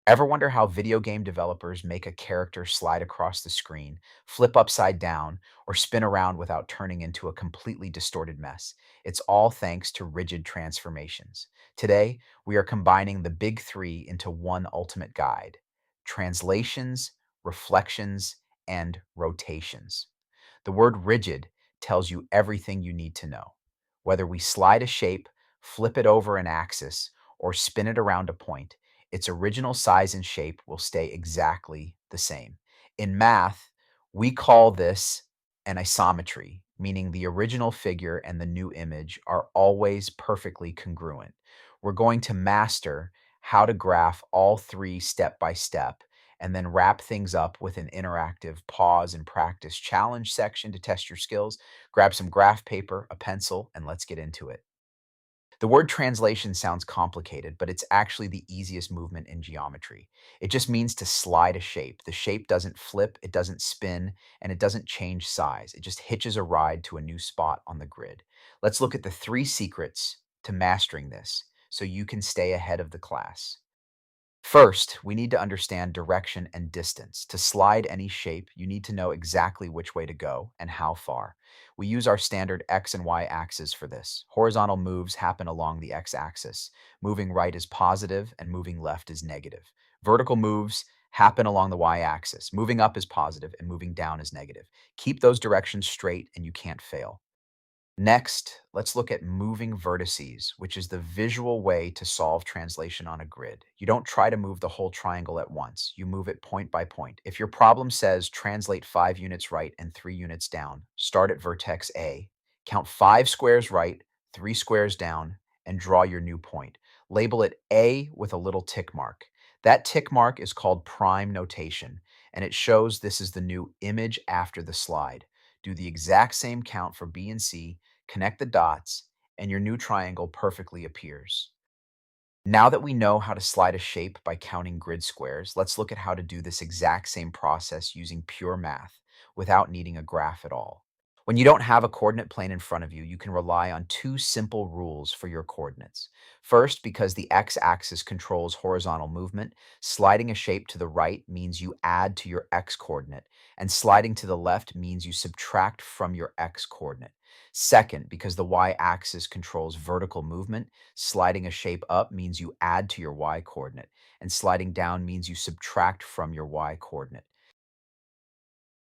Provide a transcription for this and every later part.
Ever wonder how video game developers make a character slide across the screen, flip upside down, or spin around without turning into a completely distorted mess? It's all thanks to rigid transformations. Today, we are combining the big three into one ultimate guide: translations, reflections, and rotations. The word rigid tells you everything you need to know. Whether we slide a shape, flip it over an axis, or spin it around a point, its original size and shape will stay exactly the same. In math, we call this an isometry, meaning the original figure and the new image are always perfectly congruent. We're going to master how to graph all three step by step and then wrap things up with an interactive pause and practice challenge section to test your skills. Grab some graph paper, a pencil, and let's get into it. The word translation sounds complicated, but it's actually the easiest movement in geometry. It just means to slide a shape. The shape doesn't flip, it doesn't spin, and it doesn't change size. It just hitches a ride to a new spot on the grid. Let's look at the three secrets to mastering this so you can stay ahead of the class. First, we need to understand direction and distance. To slide any shape, you need to know exactly which way to go and how far. We use our standard X and Y axes for this. Horizontal moves happen along the X axis. Moving right is positive and moving left is negative. Vertical moves happen along the Y axis. Moving up is positive and moving down is negative. Keep those directions straight and you can't fail. Next, let's look at moving vertices, which is the visual way to solve translation on a grid. You don't try to move the whole triangle at once. You move it point by point. If your problem says translate 5 units right and 3 units down, start at vertex A, count 5 squares right, 3 squares down, and draw your new point. Label it A with a little tick mark. That tick mark is called prime notation, and it shows this is the new image after the slide. Do the exact same count for B and C, connect the dots, and your new triangle perfectly appears. Now that we know how to slide a shape by counting grid squares, let's look at how to do this exact same process using pure math without needing a graph at all. When you don't have a coordinate plane in front of you, you can rely on two simple rules for your coordinates. First, because the x-axis controls horizontal movement, sliding a shape to the right means you add to your x-coordinate, and sliding to the left means you subtract from your x-coordinate. Second, because the y-axis controls vertical movement, sliding a shape up means you add to your y coordinate, and sliding down means you subtract from your y coordinate.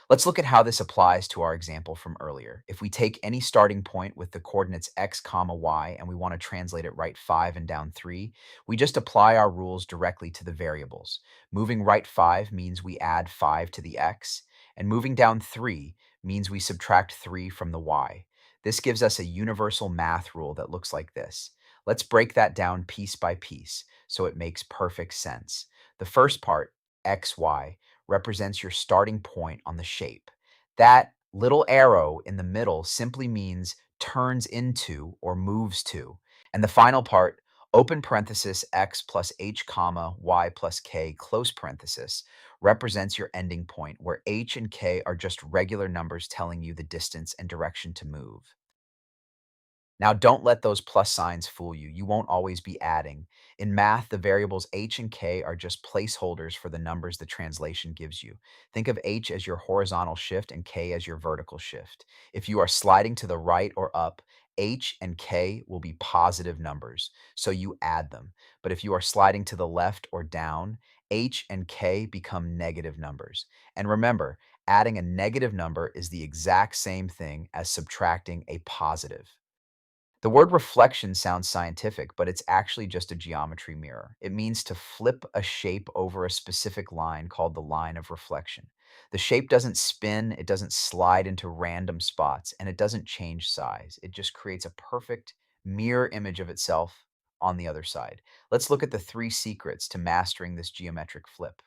Let's look at how this applies to our example from earlier. If we take any starting point with the coordinates x comma y and we want to translate it right 5 and down 3, we just apply our rules directly to the variables. Moving right 5 means we add 5 to the x, and moving down 3 means we subtract 3 from the y. This gives us a universal math rule that looks like this. Let's break that down piece by piece so it makes perfect sense. The first part, xy, represents your starting point on the shape. That little arrow in the middle simply means turns into or moves to. And the final part, open parenthesis x plus h comma y plus k close parenthesis, represents your ending point where h and k are just regular numbers telling you the distance and direction to move. Now, don't let those plus signs fool you. You won't always be adding. In math, the variables h and k are just placeholders for the numbers the translation gives you. Think of h as your horizontal shift and k as your vertical shift. If you are sliding to the right or up, h and k will be positive numbers, so you add them. But if you are sliding to the left or down, h and k become negative numbers. And remember, adding a negative number is the exact same thing as subtracting a positive. The word reflection sounds scientific, but it's actually just a geometry mirror. It means to flip a shape over a specific line called the line of reflection. The shape doesn't spin, it doesn't slide into random spots, and it doesn't change size. It just creates a perfect mirror image of itself on the other side. Let's look at the three secrets to mastering this geometric flip.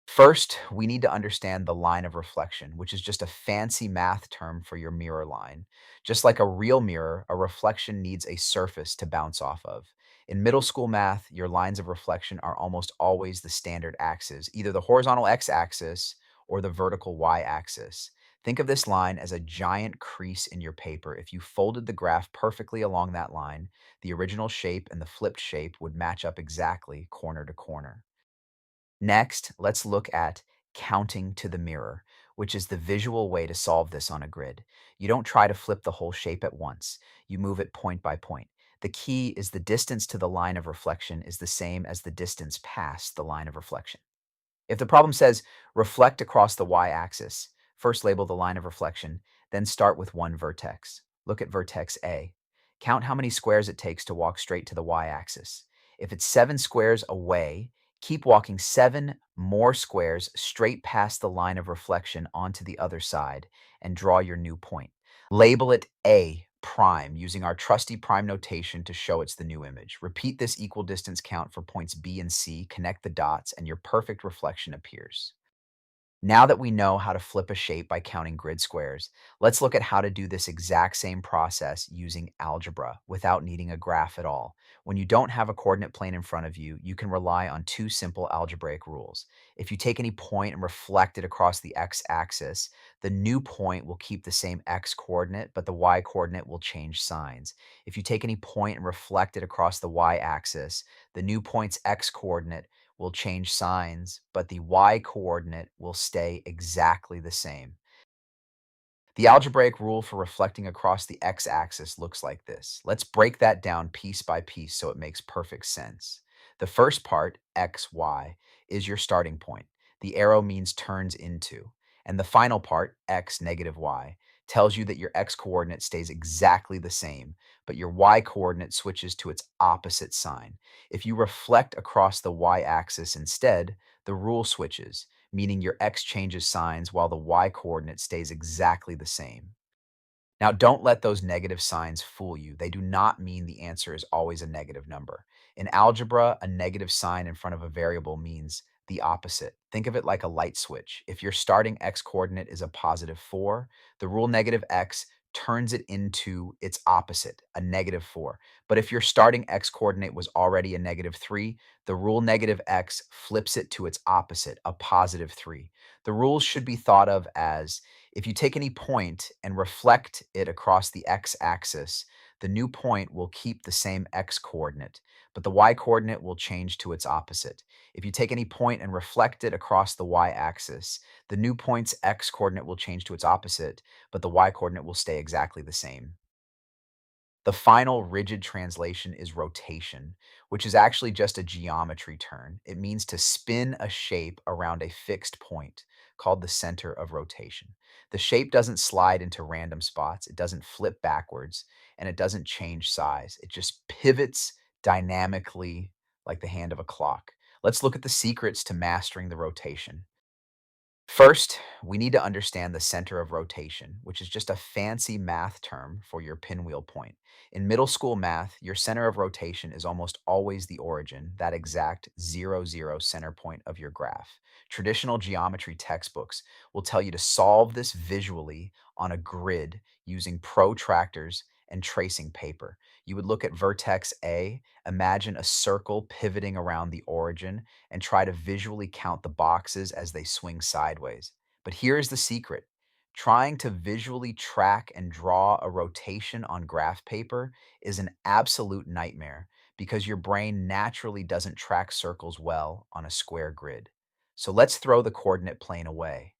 First, we need to understand the line of reflection, which is just a fancy math term for your mirror line. Just like a real mirror, a reflection needs a surface to bounce off of. In middle school math, your lines of reflection are almost always the standard axes, either the horizontal x-axis or the vertical y-axis. Think of this line as a giant crease in your paper. If you folded the graph perfectly along that line, the original shape and the flipped shape would match up exactly corner to corner. Next, let's look at counting to the mirror, which is the visual way to solve this on a grid. You don't try to flip the whole shape at once, you move it point by point. The key is the distance to the line of reflection is the same as the distance past the line of reflection. If the problem says reflect across the y-axis, first label the line of reflection, then start with one vertex. Look at vertex A. Count how many squares it takes to walk straight to the y-axis. If it's 7 squares away, keep walking 7 more squares straight past the line of reflection onto the other side and draw your new point. Label it A prime using our trusty prime notation to show it's the new image. Repeat this equal distance count for points B and C, connect the dots, and your perfect reflection appears. Now that we know how to flip a shape by counting grid squares, let's look at how to do this exact same process using algebra without needing a graph at all. When you don't have a coordinate plane in front of you, you can rely on two simple algebraic rules. If you take any point and reflect it across the x-axis, the new point will keep the same x coordinate, but the y coordinate will change signs. If you take any point and reflect it across the y-axis, the new point's x coordinate will change signs, but the y coordinate will stay exactly the same. The algebraic rule for reflecting across the x-axis looks like this. Let's break that down piece by piece so it makes perfect sense. The first part, x, y, is your starting point. The arrow means turns into. And the final part, x, negative y, tells you that your x coordinate stays exactly the same, but your y coordinate switches to its opposite sign. If you reflect across the y-axis instead, the rule switches, meaning your x changes signs while the y coordinate stays exactly the same. Now, don't let those negative signs fool you. They do not mean the answer is always a negative number. In algebra, a negative sign in front of a variable means the opposite. Think of it like a light switch. If your starting x coordinate is a positive 4, the rule negative x turns it into its opposite, a negative 4. But if your starting x coordinate was already a negative 3, the rule negative x flips it to its opposite, a positive 3. The rules should be thought of as if you take any point and reflect it across the x-axis, the new point will keep the same x coordinate, but the y coordinate will change to its opposite. If you take any point and reflect it across the y-axis, the new point's x coordinate will change to its opposite, but the y coordinate will stay exactly the same. The final rigid translation is rotation, which is actually just a geometry term. It means to spin a shape around a fixed point, called the center of rotation. The shape doesn't slide into random spots, it doesn't flip backwards, and it doesn't change size. It just pivots dynamically like the hand of a clock. Let's look at the secrets to mastering the rotation. First, we need to understand the center of rotation, which is just a fancy math term for your pinwheel point. In middle school math, your center of rotation is almost always the origin, that exact 0, 0 center point of your graph. Traditional geometry textbooks will tell you to solve this visually on a grid using protractors and tracing paper. You would look at vertex A, imagine a circle pivoting around the origin, and try to visually count the boxes as they swing sideways. But here's the secret. Trying to visually track and draw a rotation on graph paper is an absolute nightmare because your brain naturally doesn't track circles well on a square grid. So let's throw the coordinate plane away.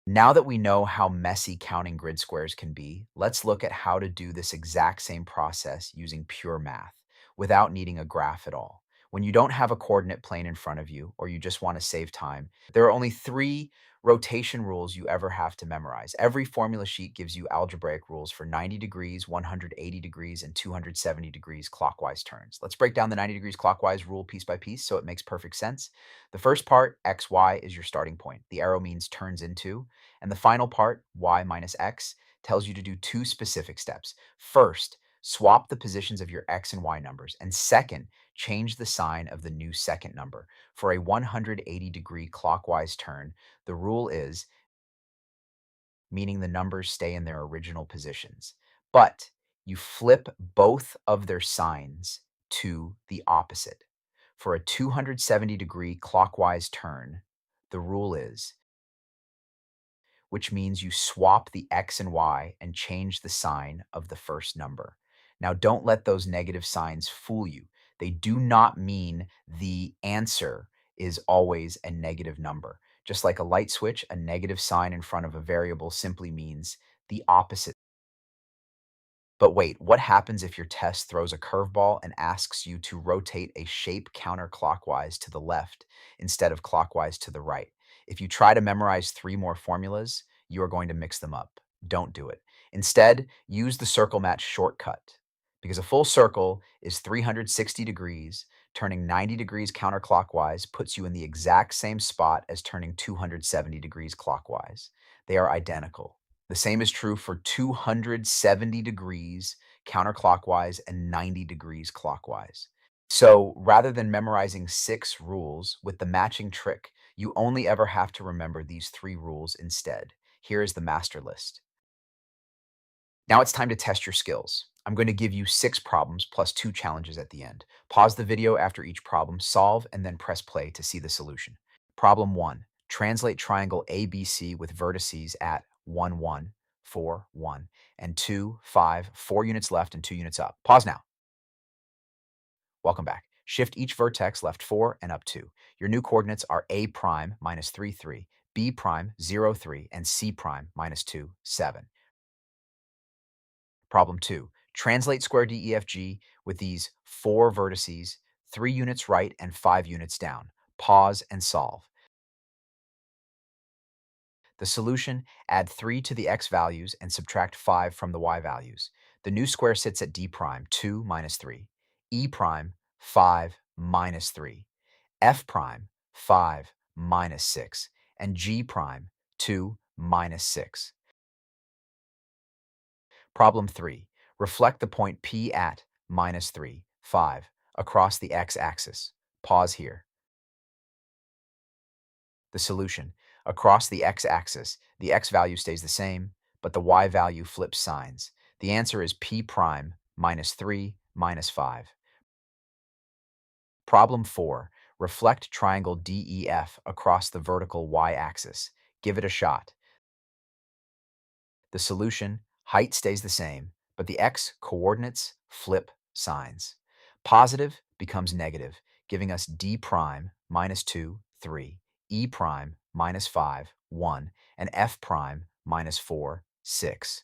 Now that we know how messy counting grid squares can be, let's look at how to do this exact same process using pure math without needing a graph at all. When you don't have a coordinate plane in front of you or you just want to save time, there are only 3 rotation rules you ever have to memorize. Every formula sheet gives you algebraic rules for 90 degrees, 180 degrees, and 270 degrees clockwise turns. Let's break down the 90 degrees clockwise rule piece by piece so it makes perfect sense. The first part, xy, is your starting point. The arrow means turns into. And the final part, y minus x, tells you to do 2 specific steps. First, swap the positions of your x and y numbers. And second, change the sign of the new second number. For a 180-degree clockwise turn, the rule is meaning the numbers stay in their original positions. But you flip both of their signs to the opposite. For a 270-degree clockwise turn, the rule is which means you swap the x and y and change the sign of the first number. Now, don't let those negative signs fool you. They do not mean the answer is always a negative number. Just like a light switch, a negative sign in front of a variable simply means the opposite. But wait, what happens if your test throws a curveball and asks you to rotate a shape counterclockwise to the left instead of clockwise to the right? If you try to memorize three more formulas, you are going to mix them up. Don't do it. Instead, use the circle match shortcut because a full circle is 360 degrees. Turning 90 degrees counterclockwise puts you in the exact same spot as turning 270 degrees clockwise. They are identical. The same is true for 270 degrees counterclockwise and 90 degrees clockwise. So rather than memorizing six rules with the matching trick, you only ever have to remember these three rules instead. Here is the master list. Now it's time to test your skills. I'm going to give you six problems plus two challenges at the end. Pause the video after each problem, solve, and then press play to see the solution. Problem 1. Translate triangle ABC with vertices at 1, 1, 4, 1, and 2, 5, 4 units left and 2 units up. Pause now. Welcome back. Shift each vertex left 4 and up 2. Your new coordinates are A prime minus 3, 3, B prime 0, 3, and C prime minus 2, 7. Problem 2. Translate square DEFG with these 4 vertices, 3 units right and 5 units down. Pause and solve. The solution, add 3 to the x values and subtract 5 from the y values. The new square sits at D prime, 2 minus 3, E prime, 5 minus 3, F prime, 5 minus 6, and G prime, 2 minus 6. Problem 3. Reflect the point P at minus 3, 5 across the x-axis. Pause here. The solution. Across the x-axis, the x value stays the same, but the y value flips signs. The answer is P prime minus 3 minus 5. Problem 4. Reflect triangle DEF across the vertical y-axis. Give it a shot. The solution, height stays the same, but the x coordinates flip signs. Positive becomes negative, giving us d prime minus 2, 3, e prime minus 5, 1, and f prime minus 4, 6.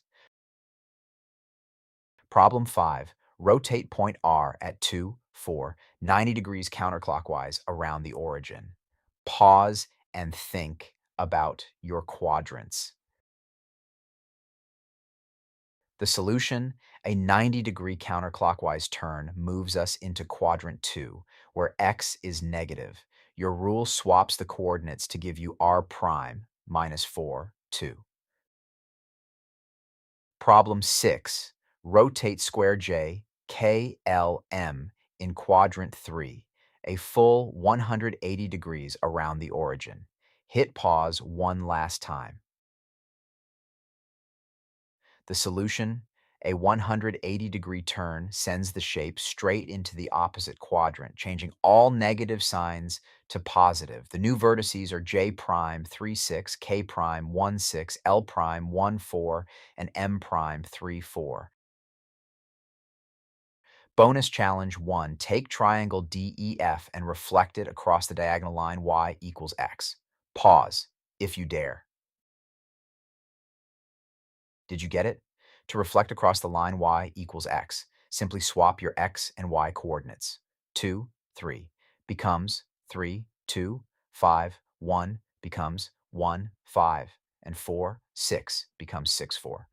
Problem 5. Rotate point R at 2, 4, 90 degrees counterclockwise around the origin. Pause and think about your quadrants. The solution, a 90-degree counterclockwise turn moves us into quadrant 2, where x is negative. Your rule swaps the coordinates to give you r prime minus 4, 2. Problem 6. Rotate square J, K, L, M in quadrant 3, a full 180 degrees around the origin. Hit pause one last time. The solution, a 180-degree turn sends the shape straight into the opposite quadrant, changing all negative signs to positive. The new vertices are J prime 3, 6, K prime 1, 6, L prime 1, 4, and M prime 3, 4. Bonus challenge 1. Take triangle DEF and reflect it across the diagonal line y equals x. Pause, if you dare. Did you get it? To reflect across the line y equals x, simply swap your x and y coordinates. 2, 3 becomes 3, 2, 5, 1 becomes 1, 5, and 4, 6 becomes 6, 4.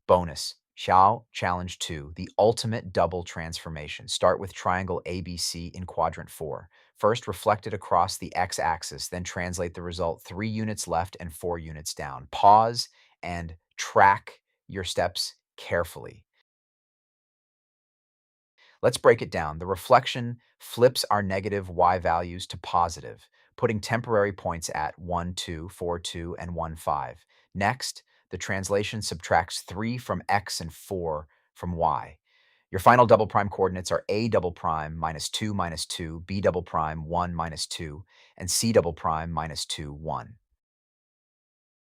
Bonus. Xiao Challenge 2, the ultimate double transformation. Start with triangle ABC in quadrant 4. First, reflect it across the x-axis, then translate the result 3 units left and 4 units down. Pause and track your steps carefully. Let's break it down. The reflection flips our negative y values to positive, putting temporary points at 1, 2, 4, 2, and 1, 5. Next, the translation subtracts 3 from x and 4 from y. Your final double prime coordinates are A double prime minus 2, B double prime 1 minus 2, and C double prime minus 2, 1.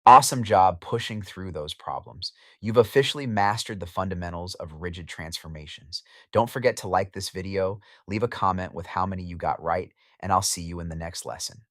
Awesome job pushing through those problems. You've officially mastered the fundamentals of rigid transformations. Don't forget to like this video, leave a comment with how many you got right, and I'll see you in the next lesson.